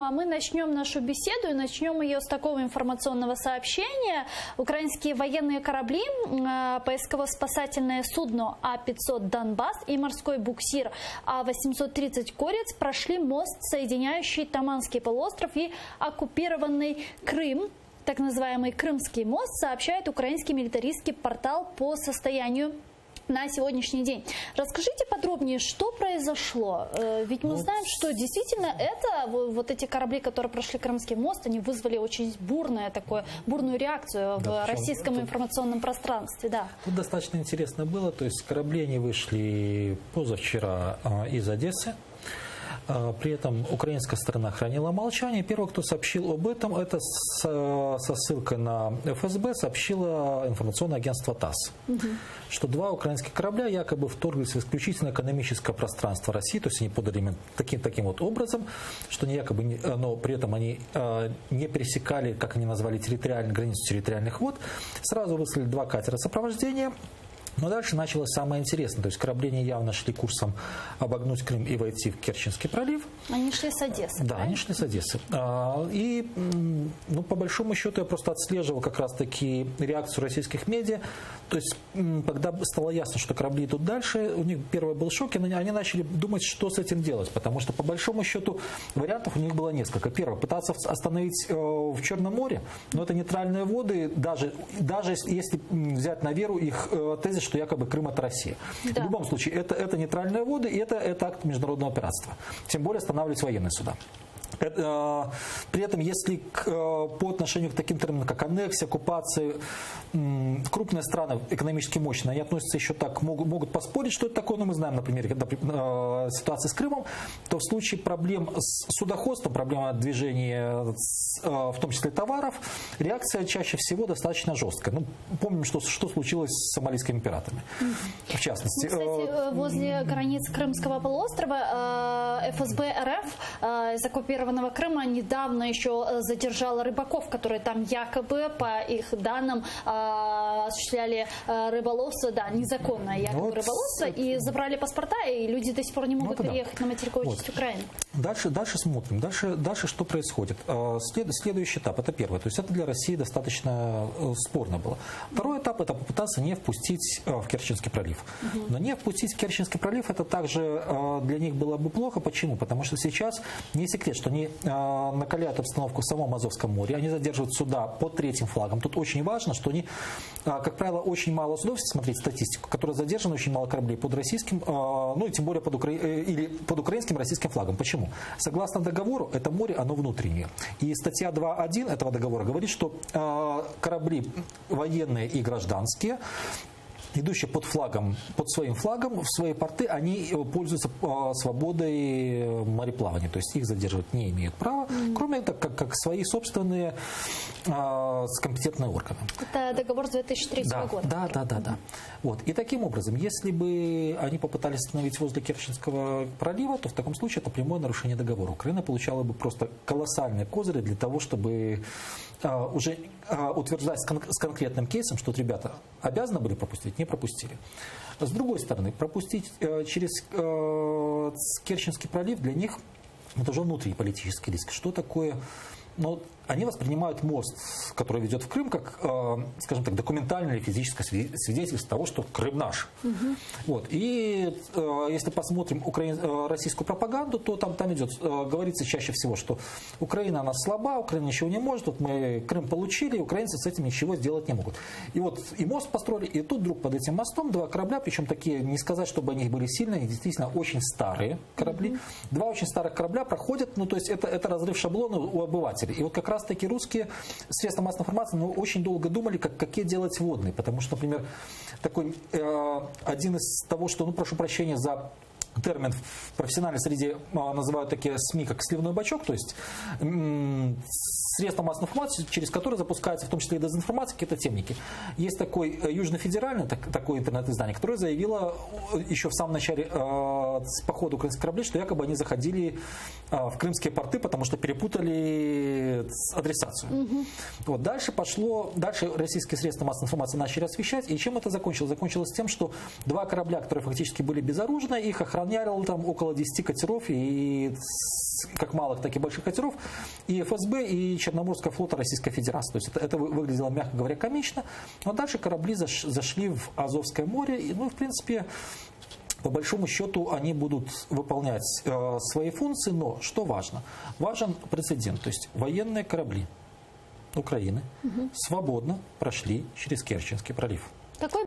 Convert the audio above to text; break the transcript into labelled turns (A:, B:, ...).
A: А мы начнем нашу беседу и начнем ее с такого информационного сообщения. Украинские военные корабли, поисково-спасательное судно А-500 «Донбасс» и морской буксир А-830 «Корец» прошли мост, соединяющий Таманский полуостров и оккупированный Крым. Так называемый Крымский мост, сообщает украинский милитаристский портал по состоянию на сегодняшний день. Расскажите подробнее, что произошло? Ведь мы знаем, что действительно вот эти корабли, которые прошли Крымский мост, они вызвали очень бурную реакцию в российском информационном пространстве. Да.
B: Тут достаточно интересно было. То есть корабли они вышли позавчера из Одессы. При этом украинская сторона хранила молчание. Первый, кто сообщил об этом, это со ссылкой на ФСБ сообщило информационное агентство ТАСС, что два украинских корабля якобы вторглись в исключительно экономическое пространство России, то есть они подали именно таким вот образом, что они якобы, но при этом они не пересекали, как они назвали, границу территориальных вод, сразу выслали два катера сопровождения. Но дальше началось самое интересное. То есть корабли явно шли курсом обогнуть Крым и войти в Керченский пролив. Они шли с Одессы. Да, они шли с Одессы. И по большому счету я просто отслеживал как раз-таки реакцию российских медиа. То есть когда стало ясно, что корабли идут дальше, у них первый был шок, и они начали думать, что с этим делать. Потому что по большому счету вариантов у них было несколько. Первое, пытаться остановить в Черном море, но это нейтральные воды, даже если взять на веру их тезис, что якобы Крым – это Россия. Да. В любом случае, это нейтральные воды, и это акт международного пиратства. Тем более останавливать военные суда. При этом, если по отношению к таким терминам, как аннексия, оккупация, крупные страны, экономически мощные, они относятся еще так, могут поспорить, что это такое, но мы знаем, например, когда ситуация с Крымом, то в случае проблем с судоходством, проблема движения, в том числе товаров, реакция чаще всего достаточно жесткая. Помним, что случилось с сомалийскими пиратами, в частности.
A: Кстати, возле границ Крымского полуострова ФСБ РФ из оккупированного Крыма недавно еще задержала рыбаков, которые там якобы, по их данным, осуществляли рыболовство, незаконное якобы рыболовство, и забрали паспорта, и люди до сих пор не могут переехать на материковую часть Украины. Дальше смотрим. Дальше что происходит?
B: Следующий этап, это первое. То есть это для России достаточно спорно было. Второй этап – это попытаться не впустить в Керченский пролив. Но не впустить в Керченский пролив – это также для них было бы плохо. Почему? Потому что сейчас не секрет, что они накаляют обстановку в самом Азовском море, они задерживают суда под третьим флагом. Тут очень важно, что они, как правило, очень мало судов, если смотреть статистику, которые задержаны, очень мало кораблей под российским, и тем более под украинским российским флагом. Почему? Согласно договору, это море, оно внутреннее. И статья 2.1 этого договора говорит, что корабли военные и гражданские, идущие под своим флагом, в свои порты, они пользуются свободой мореплавания. То есть их задерживать не имеют права, кроме этого, как свои собственные компетентные органы.
A: Это договор с 2003 года.
B: Да. Вот. И таким образом, если бы они попытались остановить возле Керченского пролива, то в таком случае это прямое нарушение договора. Украина получала бы просто колоссальные козыри для того, чтобы уже утверждать с конкретным кейсом, что ребята обязаны были пропустить, не пропустили. С другой стороны, пропустить через Керченский пролив для них это уже внутренний политический риск. Что такое? Они воспринимают мост, который ведет в Крым, как, скажем так, документальное или физическое свидетельство того, что Крым наш. Вот. И если посмотрим российскую пропаганду, то там говорится чаще всего, что Украина, она слаба, Украина ничего не может, вот мы Крым получили, и украинцы с этим ничего сделать не могут. И мост построили, и тут вдруг под этим мостом два корабля, причем такие, не сказать, чтобы они были сильные, они действительно очень старые корабли. Два очень старых корабля проходят, то есть это разрыв шаблона у обывателей. И вот как раз-таки русские средства массовой информации очень долго думали, какие делать водные. Потому что, например, такой один из того, что, прошу прощения за термин в профессиональной среде называют такие СМИ, как сливной бачок, то есть средства массовой информации, через которые запускаются в том числе и дезинформация, какие-то темники. Есть такой южнофедеральный, такое интернет-издание, которое заявило еще в самом начале похода украинских кораблей, что якобы они заходили в крымские порты, потому что перепутали адресацию. Вот. Дальше российские средства массовой информации начали освещать, и чем это закончилось? Закончилось тем, что два корабля, которые фактически были безоружны, их охрана спланировал там около 10 катеров, и как малых, так и больших катеров, и ФСБ, и Черноморского флота Российской Федерации. То есть это выглядело, мягко говоря, комично. Но дальше корабли зашли в Азовское море, и, ну, в принципе, по большому счету они будут выполнять свои функции, но что важно? Важен прецедент, то есть военные корабли Украины свободно прошли через Керченский пролив.
A: Какой